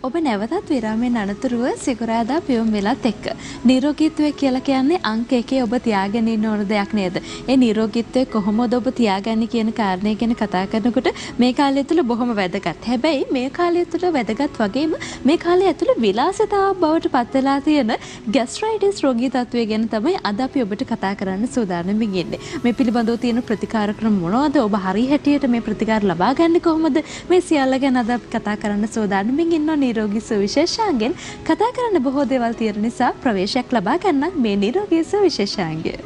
ඔබ නැවතත් විරාමයෙන් අනතුරුව සිකුරාදා පියුම් වෙලත් එක්ක නිරෝගීත්වය කියලා කියන්නේ අංක 1 ඔබ තියාගෙන ඉන්න ඕන දෙයක් නේද? ඒ නිරෝගීත්වය කොහොමද ඔබ තියාගන්නේ කියන කාරණේ ගැන කතා කරනකොට මේ කාලය තුළ බොහොම වැදගත්. හැබැයි මේ කාලය තුළ වැදගත් වගේම මේ කාලය ඇතුළේ විලාසිතාවක් බවට පත් වෙලා තියෙන ગેස්ට්‍රයිටිස් රෝගී තත්ත්වය ගැන තමයි අද අපි ඔබට කතා කරන්න සූදානම් වෙන්නේ. මේ පිළිබඳව තියෙන ප්‍රතිකාර ක්‍රම මොනවද? ඔබ හරි හැටියට මේ ප්‍රතිකාර ලබා ගන්නේ කොහොමද? මේ සියල්ල ගැන අද අපි කතා කරන්න සූදානම් වෙන්නේ. නිරෝගී සුවිශේෂාංගෙන් කතා කරන්න බොහෝ දේවල් තියෙන නිසා ප්‍රවේශයක් ලබා ගන්න මේ නිරෝගී සුවිශේෂාංගය.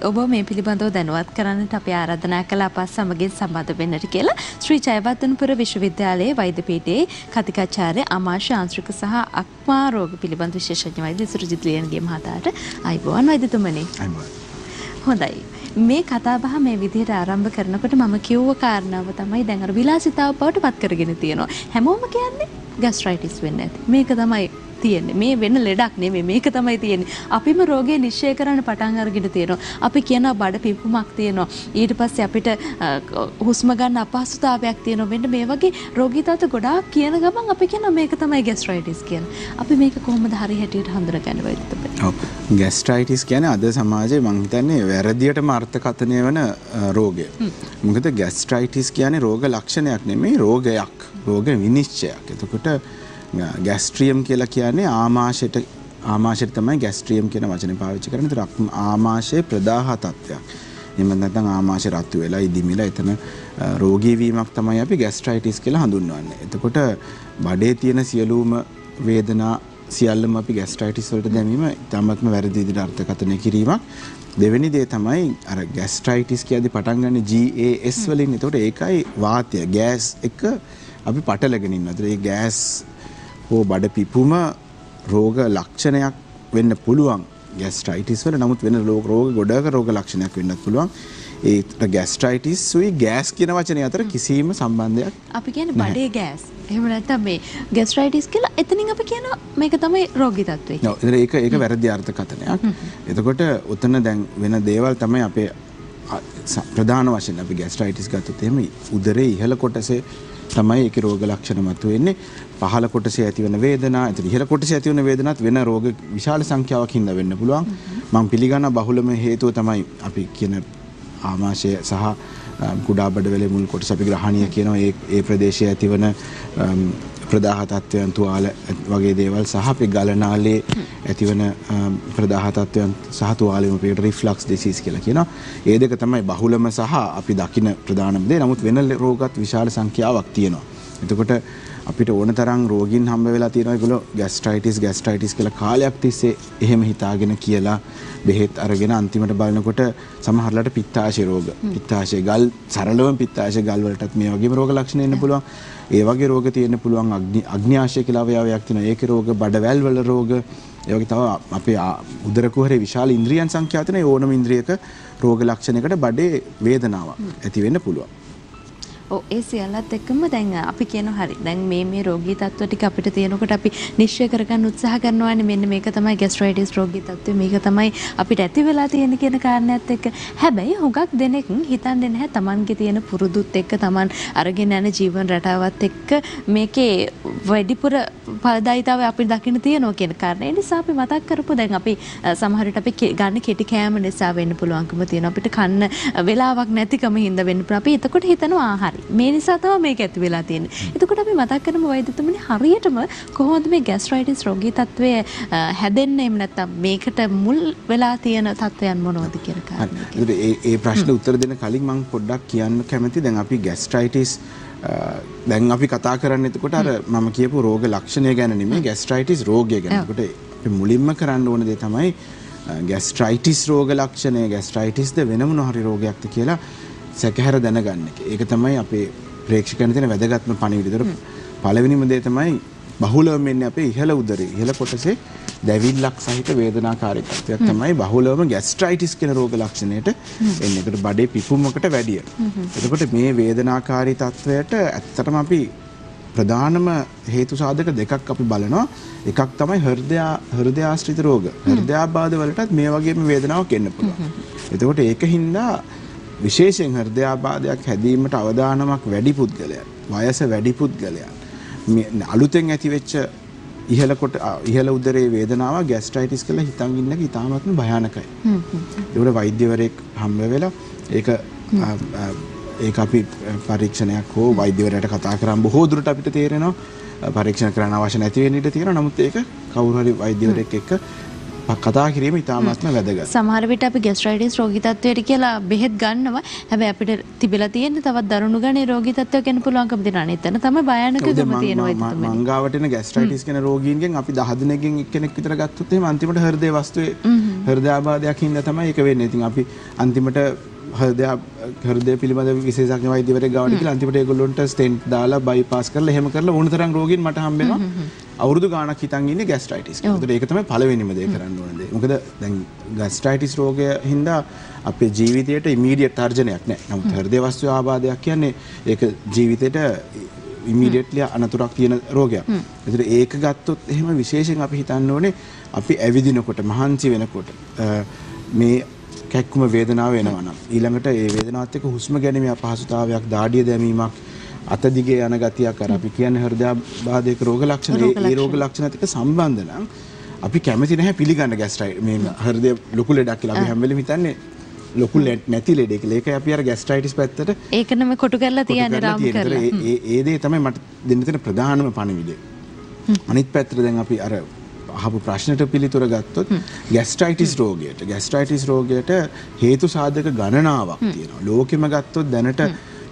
ඔබ මේ පිළිබඳව දැනුවත් කරන්නට අපි ආරාධනා කළා අප සමගින් සම්බන්ධ වෙන්නට කියලා ශ්‍රී ජයවර්ධනපුර විශ්වවිද්‍යාලයේ වෛද්‍ය පීඨයේ කතිකාචාර්ය අමාශය ආංශික සහ අක්මා රෝග පිළිබඳ විශේෂඥ වෛද්‍ය සුරජිත් ලියන්ගේ මහතාට අයිබෝන් වෛද්‍යතුමනි. හොඳයි. මේ කතාබහ මේ විදිහට ආරම්භ කරනකොට මම කිව්ව කාරණාව තමයි දැන් අර විලාසිතාව බවට පත් කරගෙන තියෙනවා. හැමෝම කියන්නේ ગેස්ට්‍රයිටිස් වෙන්නේ නැති. මේක තමයි තියෙන්නේ. මේ වෙන ලෙඩක් නෙමෙයි. මේක තමයි තියෙන්නේ. අපිම රෝගේ නිශ්චය කරන්න පටන් අරගෙන තියෙනවා. අපි කියනවා බඩ පිපුමක් තියෙනවා. ඊට පස්සේ අපිට හුස්ම ගන්න අපහසුතාවයක් තියෙනවා. මෙන්න මේ වගේ රෝගී තත්ත්ව ගොඩාක් කියන ගමන් අපි කියනවා මේක තමයි ગેස්ට්‍රයිටිස් කියලා. අපි මේක කොහොමද හරි හැටියට හඳුනගන්නේ වෛද්‍යතුමනි? ඔව්. ગેස්ට්‍රයිටිස් කියන්නේ අද සමාජයේ මම හිතන්නේ වැරදියටම අර්ථකථනය වෙන රෝගය. මොකද ગેස්ට්‍රයිටිස් කියන්නේ රෝග ලක්ෂණයක් නෙමෙයි රෝගයක්. රෝග විනිශ්චයක්. එතකොට ગેස්ට්‍රියම් කියලා කියන්නේ ආමාශයට තමයි ગેස්ට්‍රියම් කියන වචනේ පාවිච්චි කරන්නේ. ඒතර ආමාශයේ ප්‍රදාහ තත්ත්වයක්. එහෙම නැත්නම් ආමාශය රතු වෙලා ඉදිමිලා එතන රෝගී වීමක් තමයි අපි ગેස්ට්‍රයිටිස් කියලා හඳුන්වන්නේ. එතකොට බඩේ තියෙන සියලුම වේදනා සියල්ලම අපි ગેස්ට්‍රයිටිස් වලට දැමීම ඉතාමත්ම වැරදි විදිහට අර්ථකථනය කිරීමක්. දෙවෙනි දේ තමයි අර ગેස්ට්‍රයිටිස් කියද්දී පටන් ගන්න GAS වලින්. එතකොට ඒකයි වාතය ගෑස් එක අපි පටලගෙන ඉන්නවා. ඒතර මේ ගෑස් හෝ බඩ පිපුම රෝග ලක්ෂණයක් වෙන්න පුළුවන් ગેස්ට්‍රයිටිස් වල. නමුත් වෙන රෝග ගොඩක රෝග ලක්ෂණයක් වෙන්නත් පුළුවන්. ඒ ગેස්ට්‍රයිටිස් සුයි ගෑස් කියන වචනේ අතර කිසිම සම්බන්ධයක් අපි කියන්නේ බඩේ ගෑස්. එහෙම නැත්නම් මේ ગેස්ට්‍රයිටිස් කියලා එතනින් අපි කියනවා මේක තමයි රෝගී තත්ත්වය. ඔව්. ඒක වැරදි අර්ථකථනයක්. එතකොට උතන දැන් වෙන දේවල් තමයි අපේ ප්‍රධාන වශයෙන් අපි ગેස්ට්‍රයිටිස් ගත්තොත් එහෙම උදරේ ඉහළ කොටසේ තමයි ඒකේ රෝග ලක්ෂණ මතුවෙන්නේ. පහළ කොටසේ ඇතිවන වේදනා, ඉහළ කොටසේ ඇතිවන වේදනාත් වෙන රෝග විශාල සංඛ්‍යාවක් හින්දා වෙන්න පුළුවන්. මම පිළිගන්න බහුලම හේතුව තමයි අපි කියන ආමාශය සහ කුඩා බඩවැලේ මුල් කොටස අපි ග්‍රහණීය කියනවා. ඒ ප්‍රදේශයේ ඇතිවන ප්‍රදාහ තත්ත්වයන් තුවාල වගේ දේවල් සහ අපි ගලනාලේ ඇතිවන ප්‍රදාහ තත්ත්වයන් සහ තුවාලෙම අපිට රිෆ්ලක්ස් ඩිසීස් කියලා කියනවා. ඒ දෙක තමයි බහුලම සහ අපි දකින ප්‍රධානම දේ. නමුත් වෙන රෝගත් විශාල සංඛ්‍යාවක් තියෙනවා. එතකොට අපිට ඕන තරම් රෝගීන් හම්බ වෙලා තියෙනවා. ඒගොල්ලෝ ગેස්ට්‍රයිටිස් කියලා කාලයක් තිස්සේ එහෙම හිතාගෙන කියලා බෙහෙත් අරගෙන අන්තිමට බලනකොට සමහරලාට පිත්තාශය රෝග, පිත්තාශය ගල්, සරලවම පිත්තාශය ගල් වලටත් මේ වගේම රෝග ලක්ෂණ එන්න පුළුවන්. ඒ වගේ රෝග තියෙන්න පුළුවන්. අග්න්‍යාශය කියලා අවයවයක් තියෙනවා. ඒකේ රෝග, බඩවැල් වල රෝග, ඒ වගේ තව අපේ උදර කුහරේ විශාල ඉන්ද්‍රියන් සංඛ්‍යාව තියෙන ඕනම ඉන්ද්‍රියක රෝග ලක්ෂණයකට බඩේ වේදනාවක් ඇති වෙන්න පුළුවන්. ඒ සියල්ලත් එක්කම දැන් අපි කියනවා හරි. දැන් මේ රෝගී තත්ත්ව ටික අපිට තියෙනකොට අපි නිශ්චය කරගන්න උත්සාහ කරනවානේ මෙන්න මේක තමයි ગેස්ට්‍රයිටිස් රෝගී තත්ත්වය. මේක තමයි අපිට ඇති වෙලා තියෙන කියන කාරණාවත් එක්ක. හැබැයි හුඟක් දෙනෙක් හිතන්නේ නැහැ Tamanගේ තියෙන පුරුදුත් එක්ක Taman අරගෙන යන ජීවන රටාවත් එක්ක මේකේ වැඩිපුර ඵලදායීතාවය අපි දකින්න තියෙනවා කියන කාරණේ. ඒ නිසා අපි මතක් කරපුවා දැන් අපි සමහර විට අපි ගන්න කෙටි කෑම නිසා වෙන්න පුළුවන්කම තියෙනවා. අපිට කන්න වෙලාවක් නැතිකම හින්දා වෙන්න පුළුවන්. අපි එතකොට හිතනවා හරි මේ නිසා තමයි මේක ඇති වෙලා තියෙන්නේ. එතකොට අපි මතක් කරමු වෛද්‍යතුමනි හරියටම කොහොමද මේ ગેස්ට්‍රයිටිස් රෝගී තත්ත්වය හැදෙන්නේ? එහෙම නැත්නම් මේකට මුල් වෙලා තියෙන තත්ත්වයන් මොනවද කියන කාරණා. ඒ ප්‍රශ්න උත්තර දෙන්න කලින් මම පොඩ්ඩක් කියන්න කැමතියි. දැන් අපි ગેස්ට්‍රයිටිස් දැන් අපි කතා කරන්නේ එතකොට අර මම කියපු රෝග ලක්ෂණය ගැන නෙමෙයි ગેස්ට්‍රයිටිස් රෝගය ගැන. එතකොට අපි මුලින්ම කරන්න ඕන දේ තමයි ગેස්ට්‍රයිටිස් රෝග ලක්ෂණය ગેස්ට්‍රයිටිස්ද වෙන මොන හරි රෝගයක්ද කියලා සැකහැර දැනගන්න එක. ඒක තමයි අපේ ප්‍රේක්ෂකයන් දෙන වැදගත්ම පණිවිඩය. පළවෙනිම දේ තමයි බහුලවම එන්නේ අපේ ඉහළ උදරේ ඉහළ කොටසේ දැවිල්ලක් සහිත වේදනාකාරී තත්ත්වයක් තමයි බහුලවම ગેස්ට්‍රයිටිස් කියන රෝග ලක්ෂණයට එන්නේ. ඒකට බඩේ පිපුමකට වැඩිය. එතකොට මේ වේදනාකාරී තත්ත්වයට ඇත්තටම අපි ප්‍රධානම හේතු සාධක දෙකක් අපි බලනවා. එකක් තමයි හෘදයාශ්‍රිත රෝග. හෘදයාබාධ වලටත් මේ වගේම වේදනාවක් එන්න පුළුවන්. එතකොට ඒකින්ද විශේෂයෙන් හෘදයාබාධයක් හැදීමට අවදානමක් වැඩි පුද්ගලයන්, වයස වැඩි පුද්ගලයන් අලුතෙන් ඇතිවෙච්ච ඉහළ උදරයේ වේදනාව ગેස්ට්‍රයිටිස් කියලා හිතන් ඉන්න එක ඉතාමත්ම භයානකයි. ඒකට වෛද්‍යවරයෙක් හම්බ වෙලා ඒක අපි පරීක්ෂණයක් හෝ වෛද්‍යවරයාට කතා කරන් බොහෝ දුරට අපිට තේරෙනවා පරීක්ෂණ කරන්න අවශ්‍ය නැති වෙන්න ඉඩ තියෙනවා. නමුත් ඒක කවුරු හරි වෛද්‍යවරයෙක් එක්ක කතා කිරීම ඉතාමත්ම වැදගත්. සමහර විට අපි ગેස්ට්‍රයිටිස් රෝගී තත්ත්වයට කියලා බෙහෙත් ගන්නවා. හැබැයි අපිට තිබිලා තියෙන්නේ තවත් දරුණු ගණේ රෝගී තත්ත්වයක් වෙන්න පුළුවන්කම දෙනවා. එතන තමයි භයානකකම තියෙනවා. මංගාවට එන ગેස්ට්‍රයිටිස් කියන රෝගීන්ගෙන් අපි 10 දෙනෙක්ගෙන් එක්කෙනෙක් විතර ගත්තොත් එහෙම අන්තිමට හෘදය වස්තුවේ හෘදයාබාධයක් හින්දා තමයි ඒක වෙන්නේ. ඉතින් අපි අන්තිමට හෘදය පිළිබඳ විශේෂඥ වෛද්‍යවරයෙක් ගාවට ගිහලා අන්තිමට ඒගොල්ලොන්ට ස්ටෙන්ට් දාලා බයිපාස් කරලා එහෙම කරලා ඕන තරම් රෝගීන් මට හම්බ වෙනවා. අවුරුදු ගාණක් හිටන් ඉන්නේ ગેස්ට්‍රයිටිස් කියලා. ඒකට ඒක තමයි පළවෙනිම දේ කරන්න ඕන දේ. මොකද දැන් ગેස්ට්‍රයිටිස් රෝගය හින්දා අපේ ජීවිතයට ඉමීඩියට් තර්ජනයක් නැහැ. නමුත් හෘදය වස්තු ආබාධයක් කියන්නේ ඒක ජීවිතයට ඉමීඩියට්ලි අනතුරක් තියෙන රෝගයක්. ඒතර ඒක ගත්තොත් එහෙම විශේෂයෙන් අපි හිතන්න ඕනේ අපි ඇවිදිනකොට මහන්සි වෙනකොට මේ කැක්කුම වේදනාව එනවා නම් ඊළඟට ඒ වේදනාවත් එක්ක හුස්ම ගැනීමේ අපහසුතාවයක්, දාඩිය දැමීමක්, අත දිගේ යන ගතියක් අර අපි කියන්නේ හෘදයාබාධයක රෝග ලක්ෂණ ඒ රෝග ලක්ෂණත් එක්ක සම්බන්ධ නම් අපි කැමති නැහැ පිළිගන්න ગેස්ට්‍රයිටිස් මේ හෘදය ලොකු ලෙඩක් කියලා අපි හැම වෙලෙම හිතන්නේ ලොකු ලෙඩ නැති ලෙඩ කියලා. ඒකයි අපි අර ગેස්ට්‍රයිටිස් පැත්තට ඒකනම කොටු කරලා තියන්නේ රාම් කරලා. ඒ දේ තමයි මට දෙන්න තියෙන ප්‍රධානම පණිවිඩය. අනිත් පැත්තට දැන් අපි අර අහපු ප්‍රශ්නට පිළිතුර ගත්තොත් ગેස්ට්‍රයිටිස් රෝගයට හේතු සාධක ගණනාවක් තියෙනවා. ලෝකෙම ගත්තොත් දැනට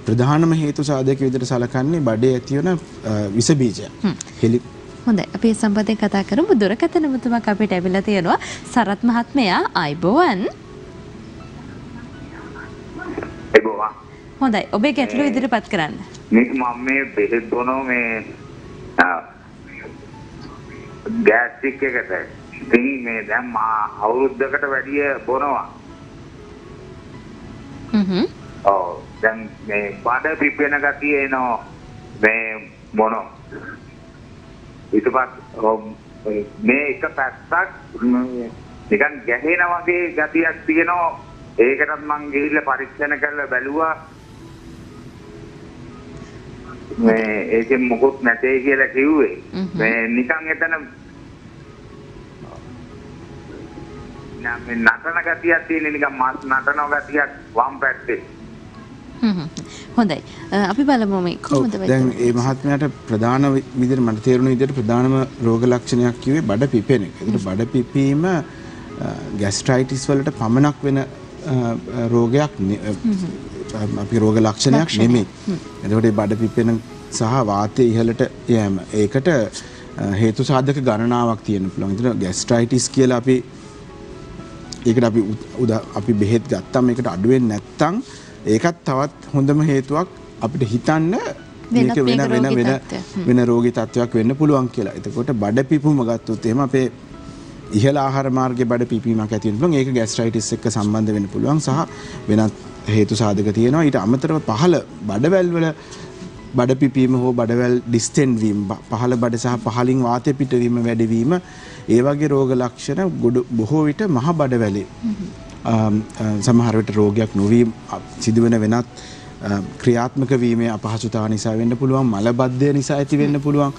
ප්‍රධානම හේතු සාධක විදිහට සලකන්නේ බඩේ ඇතිවන විස බීජයක්. හොඳයි. අපි මේ සම්බන්ධයෙන් කතා කරමු. දුරකථන මුතුමක් අපිට ඇවිල්ලා තියෙනවා. සරත් මහත්මයා ආයිබෝවන්. ආයිබෝවන්. හොඳයි. ඔබේ ගැටලුව ඉදිරිපත් කරන්න. මම මේ බෙහෙත් බොනවා මේ ගෑස්ට්‍රික් එකට. ඉතින් මේ දැන් අවුරුද්දකට වැඩිය බොනවා. ඔව් දැන් මේ බඩ පිපෙන ගතිය එනවා මේ මොනවා. ඊට පස්සේ මේ එක පැත්තක් නිකන් ගැහෙනා වගේ ගතියක් තියෙනවා. ඒකටත් මං ගිහිල්ලා පරීක්ෂණ කරලා බැලුවා. මේ ඒකෙන් මොකොත් නැtei කියලා කිව්වේ. මේ නිකන් එතන නටන ගතියක් තියෙන නිකන් මාස් නටන ගතියක් වම් පැත්තේ. හොඳයි. අපි බලමු මේ කොහොමද වෙන්නේ. දැන් මේ මහත්මයාට ප්‍රධාන විදිහට මට තේරුණ විදිහට ප්‍රධානම රෝග ලක්ෂණයක් කිව්වේ බඩ පිපෙන එක. ඒකට බඩ පිපීම ગેස්ට්‍රයිටිස් වලට පමණක් වෙන රෝගයක් අපි රෝග ලක්ෂණයක් නෙමෙයි. එතකොට මේ බඩ පිපෙන සහ වාතය ඉහළට යෑම ඒකට හේතු සාධක ගණනාවක් තියෙන්න පුළුවන්. ඒතර ગેස්ට්‍රයිටිස් කියලා ඒකට අපි බෙහෙත් ගත්තාම ඒකට අඩු වෙන්නේ නැත්නම් ඒකත් තවත් හොඳම හේතුවක් අපිට හිතන්න මේක වෙන රෝගී තත්ත්වයක් වෙන්න පුළුවන් කියලා. එතකොට බඩ පිපුම ගත්තොත් එහෙම අපේ ඉහළ ආහාර මාර්ගයේ බඩ පිපීමක් ඇති වෙන්න පුළුවන්. ඒක ગેස්ට්‍රයිටිස් එක්ක සම්බන්ධ වෙන්න පුළුවන් සහ වෙනත් හේතු සාධක තියෙනවා. ඊට අමතරව පහළ බඩවැල් වල බඩ පිපීම හෝ බඩවැල් ඩිස්ටෙන්ඩ් වීම, පහළ බඩ සහ පහළින් වාතය පිටවීම වැඩි වීම, ඒ වගේ රෝග ලක්ෂණ බොහෝ විට මහ බඩවැලේ සමහර විට රෝගයක් නොවී සිදුවෙන වෙනත් ක්‍රියාත්මක වීමේ අපහසුතාව නිසා වෙන්න පුළුවන්, මලබද්ධය නිසා ඇති වෙන්න පුළුවන්,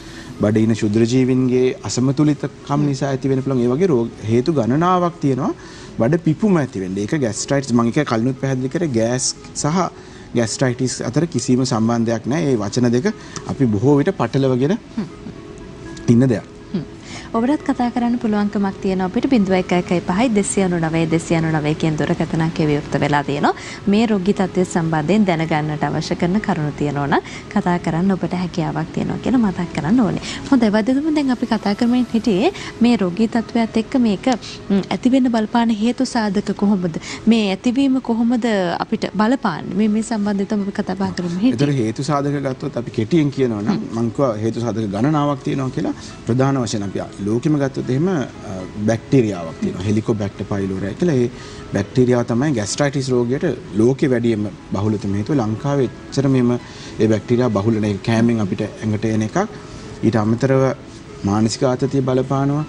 බඩේ ඉන ශුද්‍ර ජීවීන්ගේ අසමතුලිතකම් නිසා ඇති වෙන්න පුළුවන්. ඒ වගේ හේතු ගණනාවක් තියෙනවා බඩ පිපුම ඇති වෙන්නේ. ඒක ગેස්ට්‍රයිටිස් මම එක කලිනුත් පැහැදිලි කරේ ගෑස් සහ ગેස්ට්‍රයිටිස් අතර කිසිම සම්බන්ධයක් නැහැ. මේ වචන දෙක අපි බොහෝ විට පටලවගෙන ඉන්න දෙයක්. ඔබටත් කතා කරන්න පුළුවන්කමක් තියෙනවා අපිට 0115 299 299 කියන දුරකථන අංකය විවෘත වෙලා තියෙනවා. මේ රෝගී තත්ත්වය සම්බන්ධයෙන් දැනගන්නට අවශ්‍ය කරන කරුණු තියෙනවා නම් කතා කරන්න ඔබට හැකියාවක් තියෙනවා කියලා මතක් කරන්න ඕනේ. හොඳයි වෛද්‍යතුමනි දැන් අපි කතා කරමින් හිටියේ මේ රෝගී තත්ත්වයට එක්ක මේක ඇති වෙන්න බලපාන හේතු සාධක කොහොමද? මේ ඇතිවීම කොහොමද අපිට බලපාන්නේ? මේ සම්බන්ධයෙන් තමයි අපි කතා බහ කරමු. ඒතර හේතු සාධක ගත්තොත් අපි කෙටියෙන් කියනවා නම් මම කිව්වා හේතු සාධක ගණනාවක් තියෙනවා කියලා. ප්‍රධාන වශයෙන් අපි ලෝකෙම ගත්තොත් එහෙම බැක්ටීරියාවක් තියෙනවා. හෙලිකෝබැක්ටර් පයිලෝරයි කියලා. ඒ බැක්ටීරියාව තමයි ગેස්ට්‍රයිටිස් රෝගයට ලෝකෙ වැඩිම බහුලතම හේතුව. ලංකාවේ එච්චර මෙම ඒ බැක්ටීරියා බහුල නැහැ. කෑමෙන් අපිට ඇඟට එන එකක්. ඊට අමතරව මානසික ආතතිය බලපානවා.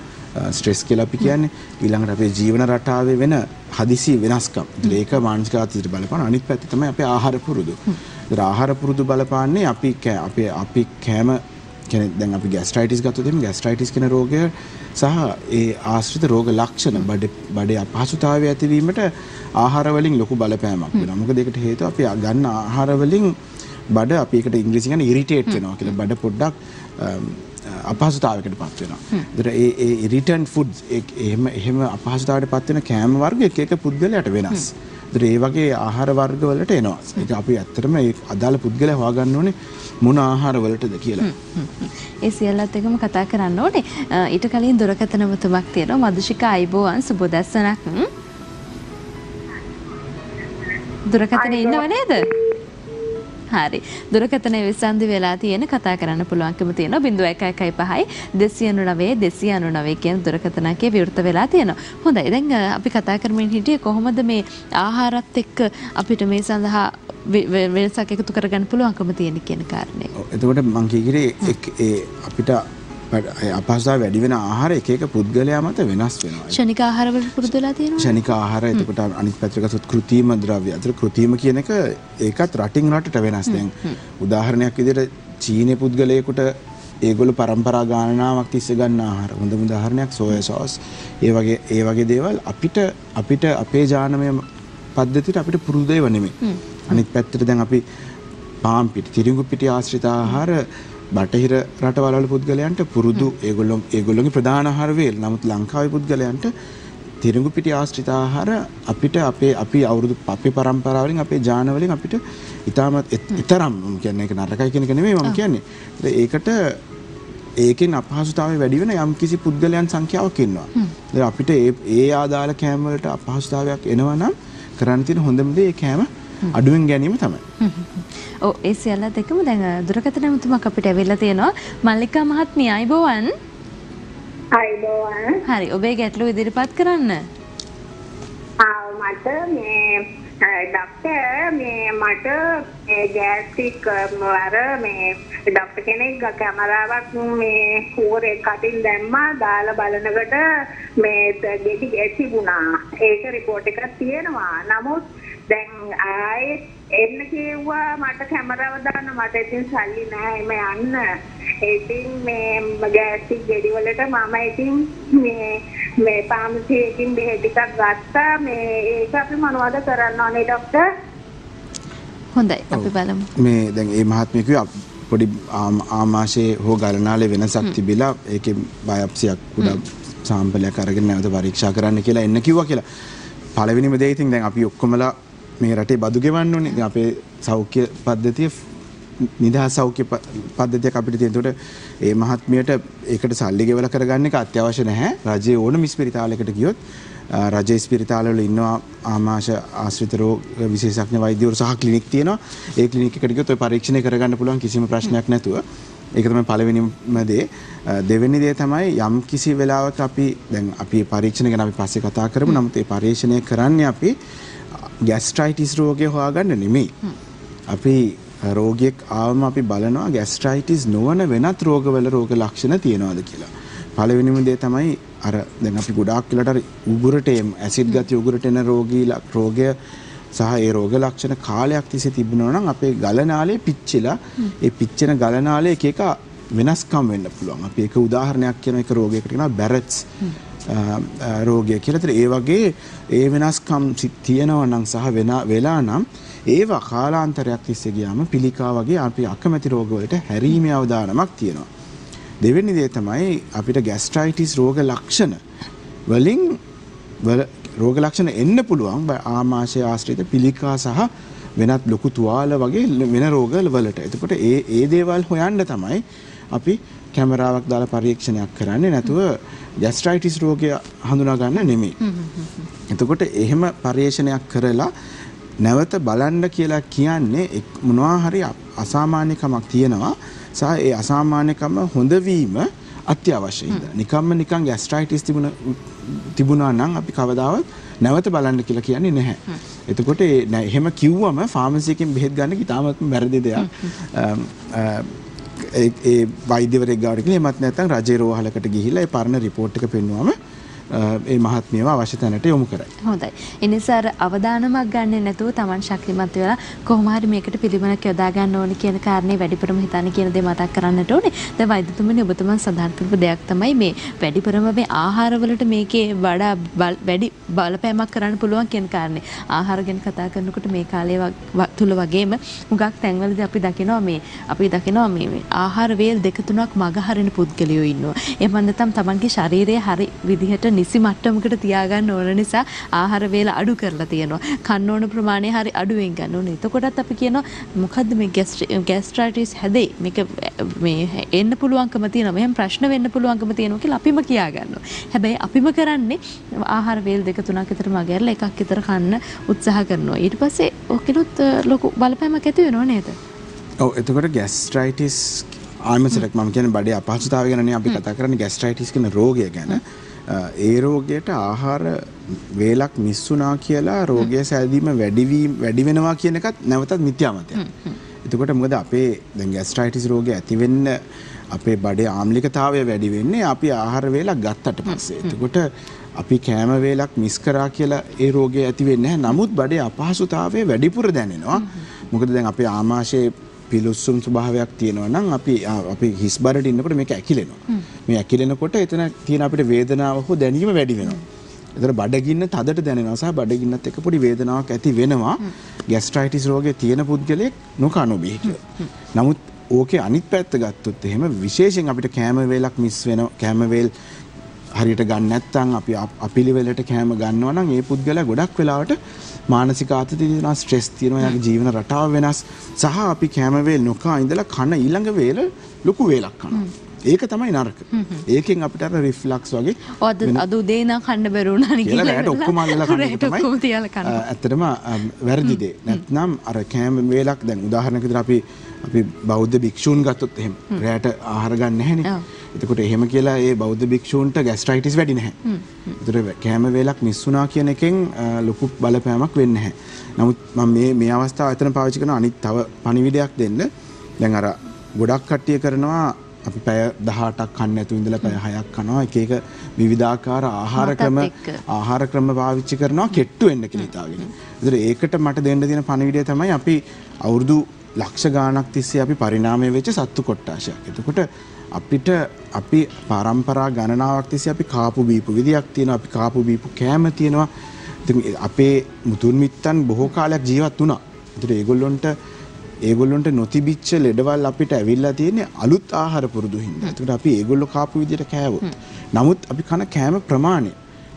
ස්ට්‍රෙස් කියලා අපි කියන්නේ. ඊළඟට අපේ ජීවන රටාවේ වෙන හදිසි වෙනස්කම්. ඒක මානසික ආතතියට බලපාන. අනිත් පැත්ත තමයි අපේ ආහාර පුරුදු. ඒතර ආහාර පුරුදු බලපාන්නේ අපි කෑම කියන්නේ දැන් අපි ગેස්ට්‍රයිටිස් ගත්තොත් එහෙනම් ગેස්ට්‍රයිටිස් කියන රෝගය සහ ඒ ආශ්‍රිත රෝග ලක්ෂණ බඩේ අපහසුතාවය ඇතිවීමට ආහාර වලින් ලොකු බලපෑමක් වෙනවා. මොකද ඒකට හේතුව අපි ගන්න ආහාර වලින් බඩ අපි ඒකට ඉංග්‍රීසියෙන් කියන්නේ ඉරිටේට් වෙනවා කියලා. බඩ පොඩ්ඩක් අපහසුතාවයකට පත් වෙනවා. ඒතර ඒ ඉරිටන්ට් ෆුඩ්ස් එහෙම අපහසුතාවයට පත් වෙන කෑම වර්ග එක පුද්ගලයාට වෙනස්. ඒතර ඒ වගේ ආහාර වර්ග වලට එනවා. ඒක අපි ඇත්තටම ඒ අදාළ පුද්ගලයා හොයාගන්න ඕනේ මොන ආහාර වලටද කියලා. ඒ සියල්ලත් එක්කම කතා කරන්න ඕනේ. ඊට කලින් දුරකථන තුමක් තියෙනවා. මදුෂිකා අයිබෝවන් සුබදස්සනක්. දුරකථනේ ඉන්නව නේද? හරි. දුරකථන විසන්දි වෙලා තියෙන කතා කරන්න පුළුවන්කම තියෙනවා 0115 299 299 කියන දුරකථන අංකය විවෘත වෙලා තියෙනවා. හොඳයි. දැන් අපි කතා කරමින් හිටියේ කොහොමද මේ ආහාරත් එක්ක අපිට මේ සඳහා වෙනසක් එකතු කරගන්න පුළුවන්කම තියෙන කියන කාරණේ. එතකොට මම කියේ ඒ අපිට අපහසුතාව වැඩි වෙන ආහාර එක එක පුද්ගලයා මත වෙනස් වෙනවා. ක්ෂණික ආහාර වලට පුරුදු වෙලා තියෙනවා. ක්ෂණික ආහාර එතකොට අනිත් පැත්තට ගත්තොත් කෘත්‍රිම ද්‍රව්‍ය. අතර කෘත්‍රිම කියන එක ඒකත් රටින් රටට වෙනස්. දැන් උදාහරණයක් විදිහට චීනයේ පුද්ගලයෙකුට ඒගොල්ලෝ පරම්පරා ගණනාවක් තිස්සේ ගන්න ආහාර. හොඳම උදාහරණයක් සෝයා සෝස්. ඒ වගේ දේවල් අපිට අපේ ජානමය පද්ධතියට අපිට පුරුදු දේව නෙමෙයි. අනිත් පැත්තට දැන් අපි පාම් පිටි, තිරිඟු පිටි ආශ්‍රිත ආහාර බටහිර රටවල් වල පුද්ගලයන්ට පුරුදු ඒගොල්ලෝගේ ප්‍රධාන ආහාර වේල්. නමුත් ලංකාවේ පුද්ගලයන්ට තිරිඟු පිටි ආශ්‍රිත ආහාර අපිට අපි අවුරුදු අපේ පරම්පරාවලින් අපේ ජාන වලින් අපිට ඊතරම් මම කියන්නේ ඒක නරකයි කියන එක නෙමෙයි මම කියන්නේ. ඒකෙන් අපහසුතාවය වැඩි වෙන යම් කිසි පුද්ගලයන් සංඛ්‍යාවක් ඉන්නවා. අපිට ඒ ආදාළ කෑම වලට අපහසුතාවයක් එනවා නම් කරන්න තියෙන හොඳම දේ ඒ කෑම අඩුවෙන් ගැනීම තමයි. ඔව් ඒ සියල්ලත් එක්කම දැන් දුරකථන මුතුමක් අපිට ඇවිල්ලා තියෙනවා. මල්ලිකා මහත්මිය අයිබෝවන්. අයිබෝවන්. හරි ඔබේ ගැටලුව ඉදිරිපත් කරන්න. මට මට ගෑස්ට්‍රික් ඩොක්ටර් කෙනෙක් කැමරාවක් හුවරේ කටින් දැම්මා දාලා බලනකොට ගෙඩි තිබුණා. ඒක රිපෝට් එකක් තියෙනවා. නමුත් දැන් ආයෙත් එන්න කිව්වා මට කැමරාව දාන්න මට ඉතින් සල්ලි නැහැ එම යන්න. ඉතින් ගෑස්ට්‍රික් ගෙඩි වලට මම ඉතින් මේ ෆාමසි එකකින් බෙහෙත් ටිකක් ගත්තා. ඒක අපි මොනවද කරන්න ඕනේ ડોක්ටර්? හොඳයි අපි බලමු. මේ දැන් මේ මහත්මිය කිව්වා පොඩි ආමාශයේ හෝ ගලනාලේ වෙනසක් තිබිලා ඒකේ බයොප්සියක් උඩ සාම්පලයක් අරගෙන නැවත පරීක්ෂා කරන්න කියලා එන්න කිව්වා කියලා. පළවෙනිම දේ ඉතින් දැන් අපි ඔක්කොමලා මේ රටේ බදු ගෙවන්න ඕනේ. දැන් අපේ සෞඛ්‍ය පද්ධතිය නිදහස් සෞඛ්‍ය පද්ධතියක් අපිට තියෙන. ඒකට ඒ මහත්මියට ඒකට සල්ලි ගෙවලා කරගන්න එක අත්‍යවශ්‍ය නැහැ. රජයේ ඕනම ස්පිරිතාලයකට ගියොත් රජයේ ස්පිරිතාලවල ඉන්නවා ආමාශය ආශ්‍රිත රෝග විශේෂඥ වෛද්‍යවරු සහ ක්ලිනික් තියෙනවා. ඒ ක්ලිනික් එකට ගියොත් ඔය පරීක්ෂණය කරගන්න පුළුවන් කිසිම ප්‍රශ්නයක් නැතුව. ඒක තමයි පළවෙනිම දේ. දෙවෙනි දේ තමයි යම් කිසි වෙලාවක අපි දැන් අපි පරීක්ෂණ ගැන අපි පස්සේ කතා කරමු. නමුත් ඒ පරීක්ෂණය කරන්නේ අපි ગેස්ට්‍රයිටිස් රෝගය හොයාගන්න නෙමෙයි. අපි රෝගියෙක් ආවම අපි බලනවා ગેස්ට්‍රයිටිස් නොවන වෙනත් රෝගවල රෝග ලක්ෂණ තියෙනවද කියලා. පළවෙනිම දේ තමයි අර දැන් අපි ගොඩාක් වෙලාට උගුරට ඇසිඩ් ගතිය උගුරට එන රෝගය සහ ඒ රෝග ලක්ෂණ කාලයක් තිස්සේ තිබුණා නම් අපේ ගලනාලේ පිච්චිලා ඒ පිච්චෙන ගලනාලේ එක වෙනස්කම් වෙන්න පුළුවන්. අපි ඒක උදාහරණයක් කියන එක රෝගයකට කියනවා බැරට්ස් රෝගය කියලා. ඒ වගේ ඒ වෙනස්කම් තියෙනවා නම් සහ වෙලා නම් ඒවා කාලාන්තරයක් තිස්සේ ගියාම පිළිකා වගේ අපි අකමැති රෝගවලට හැරීමේ අවදානමක් තියෙනවා. දෙවෙනි දේ තමයි අපිට ગેස්ට්‍රයිටිස් රෝග ලක්ෂණ වලින් රෝග ලක්ෂණ එන්න පුළුවන් ආමාශය ආශ්‍රිත පිළිකා සහ වෙනත් ලොකු තුවාල වගේ වෙන රෝග වලට. එතකොට ඒ දේවල් හොයන්න තමයි අපි කැමරාවක් දාලා පරීක්ෂණයක් කරන්නේ නැතුව ગેස්ට්‍රයිටිස් රෝගය හඳුනා ගන්න නෙමෙයි. එතකොට එහෙම පරීක්ෂණයක් කරලා නැවත බලන්න කියලා කියන්නේ මොනවා හරි අසාමාන්‍යකමක් තියෙනවා සහ ඒ අසාමාන්‍යකම හොඳ වීම අත්‍යවශ්‍යයි. නිකන් ગેස්ට්‍රයිටිස් තිබුණා නම් අපි කවදාවත් නැවත බලන්න කියලා කියන්නේ නැහැ. එතකොට එහෙම කිව්වම ෆාමසි එකෙන් බෙහෙත් ගන්න කිතාමත් වැරදි දෙයක්. ඒ වෛද්‍යවරයෙක් ගාවට ගිහින් එමත් නැත්නම් රජේ රෝහලකට ගිහිල්ලා ඒ පරණ රිපෝට් එක පෙන්නුවම ඒ මහත්මියව අවශ්‍ය තැනට යොමු කරයි. හොඳයි. ඒ නිසා අවදානමක් ගන්නෙ නැතුව Taman ශක්තිමත් වෙලා කොහොම හරි මේකට පිළිවෙලක් යොදා ගන්න ඕනේ කියන කාරණේ වැඩිපුරම හිතන්න කියන දේ මතක් කරන්නට ඕනේ. දැන් වෛද්‍යතුමනි ඔබතුමන් සඳහන් කරපු දෙයක් තමයි මේ වැඩිපුරම මේ ආහාරවලට මේකේ වඩා වැඩි බලපෑමක් කරන්න පුළුවන් කියන කාරණේ. ආහාර ගැන කතා කරනකොට මේ කාලේ තුල වගේම හුඟක් තැන්වලදී අපි දකිනවා මේ ආහාර වේල් දෙක තුනක් මග හරින පුද්ගලයෝ ඉන්නවා. එහෙම නැත්නම් Tamanගේ ශරීරය හරි විදිහට නිසි මට්ටමකට තියාගන්න ඕන නිසා ආහාර වේල අඩු කරලා තියෙනවා. කන්න ඕන ප්‍රමාණය හරි අඩුවෙන් ගන්න ඕනේ. එතකොටත් අපි කියනවා මොකද්ද මේ ગેස්ට්‍රයිටිස් හැදේ? මේක මේ එන්න පුළුවන්කම තියෙනවා. මෙහෙම ප්‍රශ්න වෙන්න පුළුවන්කම තියෙනවා කියලා අපිම කියා ගන්නවා. හැබැයි අපිම කරන්නේ ආහාර වේල් දෙක තුනක් විතර මගහැරලා එකක් විතර කන්න උත්සාහ කරනවා. ඊට පස්සේ ඔකෙලුත් ලොකු බලපෑමක් ඇති වෙනව නේද? ඔව් එතකොට ગેස්ට්‍රයිටිස් ආයමසරක් මම කියන්නේ බඩේ අපහසුතාවය ගැනනේ අපි කතා කරන්නේ ગેස්ට්‍රයිටිස් කියන රෝගය ගැන. ඒ රෝගයට ආහාර වේලක් මිස් වුණා කියලා රෝගය සැදීම වැඩි වෙනවා කියන එකත් නැවතත් මිත්‍යා මතයක්. එතකොට මොකද අපේ දැන් ગેස්ට්‍රයිටිස් රෝගය ඇති වෙන්න අපේ බඩේ ආම්ලිකතාවය වැඩි වෙන්නේ අපි ආහාර වේලක් ගත්තට පස්සේ. එතකොට අපි කෑම වේලක් මිස් කරා කියලා ඒ රෝගය ඇති වෙන්නේ නැහැ. නමුත් බඩේ අපහසුතාවය වැඩිපුර දැනෙනවා. මොකද දැන් අපේ ආමාශයේ පිලුස්සුම් ස්වභාවයක් තියෙනවා නම් අපි හිස් බරට ඉන්නකොට මේක ඇකිලෙනවා. මේ ඇකිලෙනකොට එතන තියෙන අපිට වේදනාව හෝ දැනීම වැඩි වෙනවා. ඒතර බඩගින්න තදට දැනෙනවා සහ බඩගින්නත් එක්ක පොඩි වේදනාවක් ඇති වෙනවා. ગેස්ට්‍රයිටිස් රෝගයේ තියෙන පුද්ගලයෙක් නොකනෝ බෙහෙත්. නමුත් ඕකේ අනිත් පැත්ත ගත්තොත් එහෙම විශේෂයෙන් අපිට කෑම වේලක් මිස් වෙනවා. කෑම වේල් හරියට ගන්න නැත්නම් අපි අපිලිවෙලට කෑම ගන්නවා නම් ඒ පුද්ගලයා ගොඩක් වෙලාවට මානසික ආතතිය තියෙනවා, ස්ට්‍රෙස් තියෙනවා, යාගේ ජීවන රටාව වෙනස් සහ අපි කැම වේල් නොකා ඉඳලා කන ඊළඟ වේල ලොකු වේලක් කනවා. ඒක තමයි නරක. ඒකෙන් අපිට අර රිෆ්ලක්ස් වගේ අද උදේ ඉඳන් කන්න බැරුණා නේ කියලා රැට ඔක්කොම අල්ලලා කන එක තමයි ඇත්තටම වැරදි දේ. නැත්නම් අර කැම වේලක් දැන් උදාහරණයක් විදිහට අපි බෞද්ධ භික්ෂූන් ගත්තොත් එහෙම රැට ආහාර ගන්න නැහැනේ. එතකොට එහෙම කියලා ඒ බෞද්ධ භික්ෂූන්ට ગેස්ට්‍රයිටිස් වැඩි නැහැ. ඒතර කැම වේලක් මිස් වුණා කියන එකෙන් ලොකු බලපෑමක් වෙන්නේ නැහැ. නමුත් මම මේ අවස්ථාව එතන පාවිච්චි කරන අනිත් තව පණිවිඩයක් දෙන්න. දැන් අර ගොඩක් කට්ටිය කරනවා අපි පැය 18ක් කන්න නැතුව ඉඳලා පැය 6ක් කනවා. එක විවිධාකාර ආහාර ක්‍රම පාවිච්චි කරනවා කෙට්ටු වෙන්න කියලා හිතාගෙන. ඒතර ඒකට මට දෙන්න තියෙන පණිවිඩය තමයි අපි අවුරුදු ලක්ෂ ගාණක් තිස්සේ අපි පරිණාමය වෙච්ච සත්තු කොට්ටාශයක්. එතකොට අපි පරම්පරා ගණනාවක් තිස්සේ අපි කාපු බීපු විදියක් තියෙනවා. අපි කාපු බීපු කෑම තියෙනවා. ඉතින් අපේ මුතුන් මිත්තන් බොහෝ කාලයක් ජීවත් වුණා. ඒතර ඒගොල්ලොන්ට නොතිබිච්ච ලෙඩවල් අපිට ඇවිල්ලා තියෙන්නේ අලුත් ආහාර පුරුදු හින්දා. ඒකට අපි ඒගොල්ලෝ කාපු විදියට කෑවොත්. නමුත් අපි කන කෑම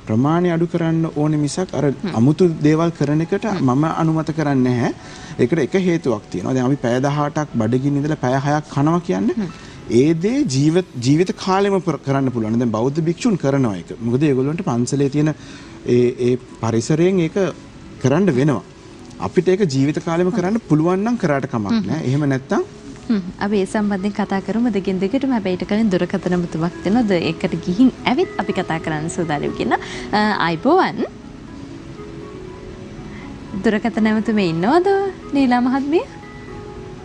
ප්‍රමාණය අඩු කරන්න ඕනේ මිසක් අර අමුතු දේවල් කරන එකට මම අනුමත කරන්නේ නැහැ. ඒකට එක හේතුවක් තියෙනවා. දැන් අපි පැය 18ක් බඩගින්න ඉඳලා පැය 6ක් කනවා කියන්නේ ඒ දේ ජීවිත කාලෙම කරන්න පුළුවන්. දැන් බෞද්ධ භික්ෂුන් කරනවා ඒක. මොකද ඒගොල්ලන්ට පන්සලේ තියෙන ඒ පරිසරයෙන් ඒක කරන්න වෙනවා. අපිට ඒක ජීවිත කාලෙම කරන්න පුළුවන් නම් කරාට කමක් නැහැ. එහෙම නැත්තම් අපි ඒ සම්බන්ධයෙන් කතා කරමු දෙකින් දෙකටම. හැබැයි ඊට කලින් දුරකථන මුතුමක් දෙනවද? ඒකට ගිහින් ඇවිත් අපි කතා කරන්න සූදානම් කියන අයිබෝවන් දුරකථන නැමතුමේ ඉන්නවද නීලා මහත්මිය?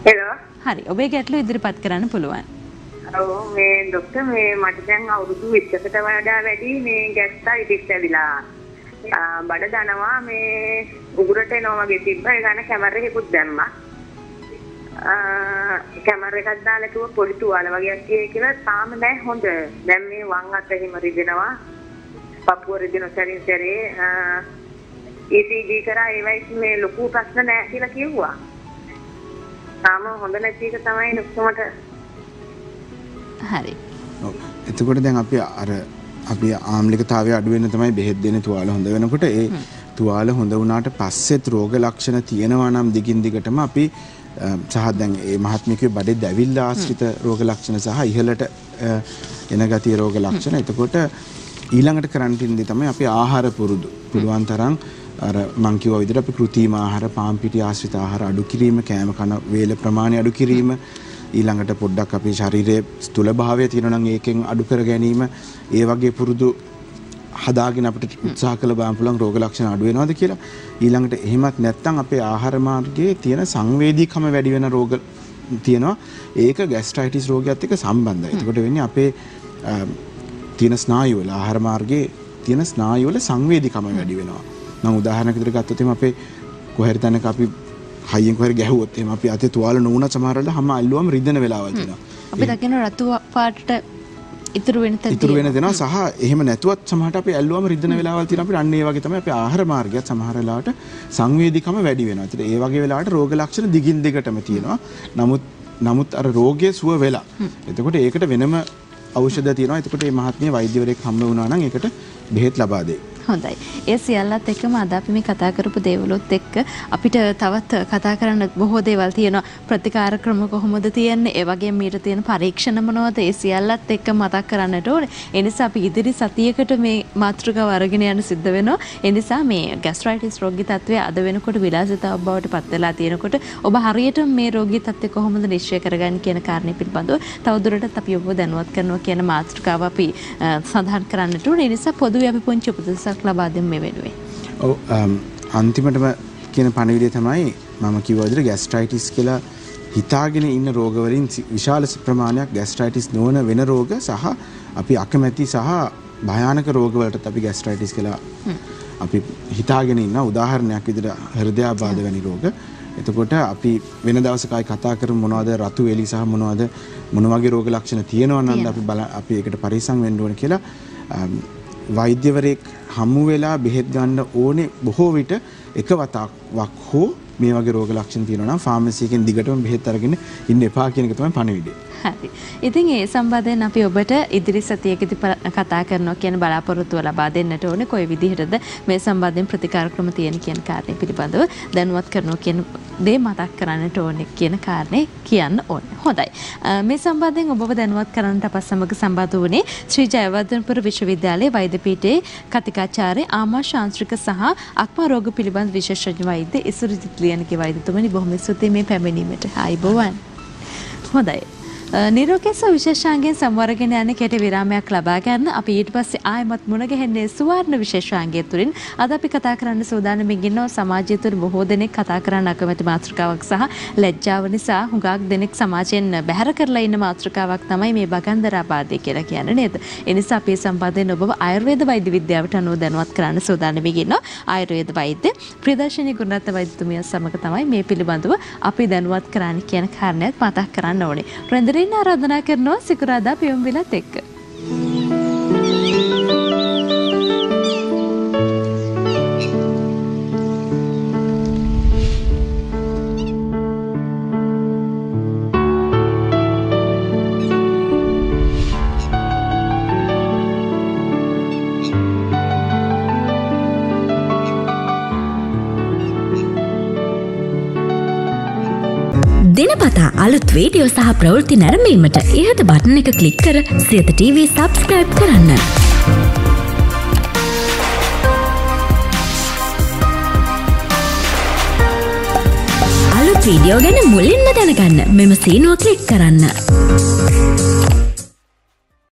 හෙලෝ. හරි. ඔබේ ගැටලු ඉදිරිපත් කරන්න පුළුවන්. ඔව් මේ ડોක්ටර් මේ මට දැන් අවුරුදු 20කට වඩා වැඩි මේ ગેස්ට්‍රයිටිස් ඇවිලා. බඩ දනවා මේ උගුරට එනවා වගේ තිබ්බ. ඒ ගන්න කැමර් එකකුත් දැම්මා. කැමර් එකක් දාලා කිව්ව පොඩි තුවාල වගේ ඇතියි කියලා තාම නෑ හොඳ. දැන් මේ වම් අත හිම රිදෙනවා. පපුව රිදෙනවා සැරින් සැරේ. ECG කරා ඒවයි මේ ලොකු ප්‍රශ්න නෑ කියලා කිව්වා. තාම හොඳ නැති එක තමයි ඔක්කොමට. හරි. එතකොට දැන් අපි ආම්ලිකතාවය අඩු වෙන තමයි බෙහෙත් දෙන්නේ තුවාල හොඳ වෙනකොට ඒ තුවාල හොඳ වුණාට පස්සෙත් රෝග ලක්ෂණ තියෙනවා නම් දිගින් දිගටම අපි සහ දැන් මේ මහත්මිකේ බඩේ දැවිල්ල ආශ්‍රිත රෝග ලක්ෂණ සහ ඉහළට එන ගතිය රෝග ලක්ෂණ. එතකොට ඊළඟට කරන්න තියෙන්නේ තමයි අපි ආහාර පුරුදු. පුළුවන් තරම් අර මං කිව්වා විදිහට අපි කෘත්‍රිම ආහාර, පාන් පිටි ආශ්‍රිත ආහාර අඩු කිරීම, කෑම කන වේල ප්‍රමාණය අඩු කිරීම, ඊළඟට පොඩ්ඩක් අපේ ශරීරයේ ස්ථූලභාවය තියෙනවා නම් ඒකෙන් අඩු කර ගැනීම, ඒ වගේ පුරුදු හදාගෙන අපිට උත්සාහ කළ බලන්න පුළුවන් රෝග ලක්ෂණ අඩු වෙනවද කියලා. ඊළඟට එහෙමත් නැත්නම් අපේ ආහාර මාර්ගයේ තියෙන සංවේදීකම වැඩි වෙන රෝග තියෙනවා. ඒක ગેස්ට්‍රයිටිස් රෝගයත් එක්ක සම්බන්ධයි. එතකොට වෙන්නේ අපේ තියෙන ස්නායු වල ආහාර මාර්ගයේ තියෙන ස්නායු වල සංවේදීකම වැඩි වෙනවා. නම් උදාහරණයක් විදිහට ගත්තොත් එimhe අපේ කොහෙර තැනක අපි හයියෙන් කොහෙර ගැහුවොත් එහෙම අපි අතේ තුවාල නොවුන සමහර වෙලාවට හැම අල්ලුවම රිදෙන වෙලාවල් තියෙනවා. අපි දකින රතු පාටට ඉතුරු වෙන දෙනවා සහ එහෙම නැතුවත් සමහරට අපි ඇල්ලුවම රිදෙන වෙලාවල් තියෙනවා. අපිට අන්න ඒ වගේ තමයි අපේ ආහාර මාර්ගයත් සමහර වෙලාවට සංවේදීකම වැඩි වෙනවා. ඒත් ඒ වගේ වෙලාවට රෝග ලක්ෂණ දිගින් දිගටම තියෙනවා. නමුත් අර රෝගය සුව වෙලා. එතකොට ඒකට වෙනම ඖෂධ තියෙනවා. එතකොට මේ මහත්මිය වෛද්‍යවරයෙක් හම්බ වුණා නම් ඒකට බෙහෙත් ලබා දෙයි. හොඳයි. ඒ සියල්ලත් එක්කම අද අපි මේ කතා කරපු දේවලුත් එක්ක අපිට තවත් කතා කරන්න බොහෝ දේවල් තියෙනවා. ප්‍රතිකාර ක්‍රම කොහොමද තියෙන්නේ? ඒ වගේම මීට තියෙන පරීක්ෂණ මොනවද? ඒ සියල්ලත් එක්ක මතක් කරන්නට ඕනේ. ඒ නිසා අපි ඉදිරි සතියකට මේ මාතෘකාව අරගෙන යන්න සිද්ධ වෙනවා. ඒ නිසා මේ ગેස්ට්‍රයිටිස් රෝගී තත්ත්වය අද වෙනකොට විලාසිතාවක් බවට පත් වෙලා තියෙනකොට ඔබ හරියට මේ රෝගී තත්ත්වය කොහොමද නිශ්චය කරගන්නේ කියන කාරණේ පිළිබඳව තවදුරටත් අපි ඔබව දැනුවත් කරනවා කියන මාතෘකාව අපි සඳහන් කරන්නට ඕනේ. ඒ නිසා පොදුවේ අපි පුංචි උපදෙසක් ලබා දෙමු මේ වෙනුවෙන්. ඔව් අන්තිමටම කියන පණිවිඩය තමයි මම කිව්වා විදිහට ગેස්ට්‍රයිටිස් කියලා හිතාගෙන ඉන්න රෝග වලින් විශාල ප්‍රමාණයක් ગેස්ට්‍රයිටිස් නොවන වෙන රෝග සහ අපි අකමැති සහ භයානක රෝග වලටත් අපි ගෑස්ට්‍රයිටිස් කියලා අපි හිතාගෙන ඉන්න උදාහරණයක් විදිහට හෘදයාබාධ වැනි රෝග. එතකොට අපි වෙන දවසක ආයි කතා කරමු මොනවද රතු එලි සහ මොනවද මොන වගේ රෝග ලක්ෂණ තියෙනවා නම් අපි ඒකට පරිස්සම් වෙන්න ඕන කියලා වෛද්‍යවරයෙක් හමු වෙලා බෙහෙත් ගන්න ඕනේ බොහෝ විට එක වතාවක් හෝ මේ වගේ රෝග ලක්ෂණ තියෙනවා නම් ෆාමසි එකෙන් දිගටම බෙහෙත් අරගෙන ඉන්න එපා කියන එක තමයි පණිවිඩය. හරි. ඉතින් ඒ සම්බන්ධයෙන් අපි ඔබට ඉදිරි සතියකදී කතා කරනවා කියන බලාපොරොත්තුව ලබා දෙන්නට ඕනේ. කොයි විදිහටද මේ සම්බන්ධයෙන් ප්‍රතිකාර ක්‍රම තියෙන කියන කාරණේ පිළිබඳව දැනුවත් කරනවා කියන දේ මතක් කරන්නට ඕනේ කියන කාරණේ කියන්න ඕනේ. හොඳයි. මේ සම්බන්ධයෙන් ඔබව දැනුවත් කරන්නට අප සමග සම්බන්ධ වුණේ ශ්‍රී ජයවර්ධනපුර විශ්වවිද්‍යාලයේ වෛද්‍ය පීඨයේ කතිකාචාර්ය ආමාශාන්ත්‍රික සහ අක්මා රෝග පිළිබඳ විශේෂඥ වෛද්‍ය ඉසුරුජිත් ලියනගේ වෛද්‍යතුමනි බොහොම ස්තුතියි මේ පැමිණීමට. ආයුබෝවන්. හොඳයි. නිරෝගීස විශේෂාංගයෙන් සමවරගෙන යන කෙටි විරාමයක් ලබා ගන්න අපි ඊට පස්සේ ආයමත් මුණ ගැහෙන්නේ සුවර්ණ විශේෂාංගය තුලින් අද අපි කතා කරන්න සූදානම්ින් ඉන්නවා සමාජය තුළ බොහෝ දෙනෙක් කතා කරන්න අකමැති මාතෘකාවක් සහ ලැජ්ජාව නිසා හුඟක් දෙනෙක් සමාජයෙන් බැහැර කරලා ඉන්න මාතෘකාවක් තමයි මේ බගන්දරාබාධය කියලා කියන්නේ නේද? ඒ නිසා අපි සම්බන්ධයෙන් ඔබව ආයුර්වේද වෛද්‍ය විද්‍යාවට අනුව දැනුවත් කරන්න සූදානම්ින් ඉන්නවා. ආයුර්වේද වෛද්‍ය ප්‍රදර්ශනී ගුණරත්න වෛද්‍යතුමිය සමග තමයි මේ පිළිබඳව අපි දැනුවත් කරන්න කියන කාරණයක් මතක් කරන්න ඕනේ. ආරාධනා කරනවා සිකුරාදා පියුම් විලත් එක්ක. දිනපතා අලුත් වීඩියෝ සහ ප්‍රවෘත්ති නැරඹීමට ඉහත බටන් එක ක්ලික් කර සියත TV subscribe කරන්න. අලුත් වීඩියෝ ගැන මුලින්ම දැනගන්න මෙම සීනුව ක්ලික් කරන්න.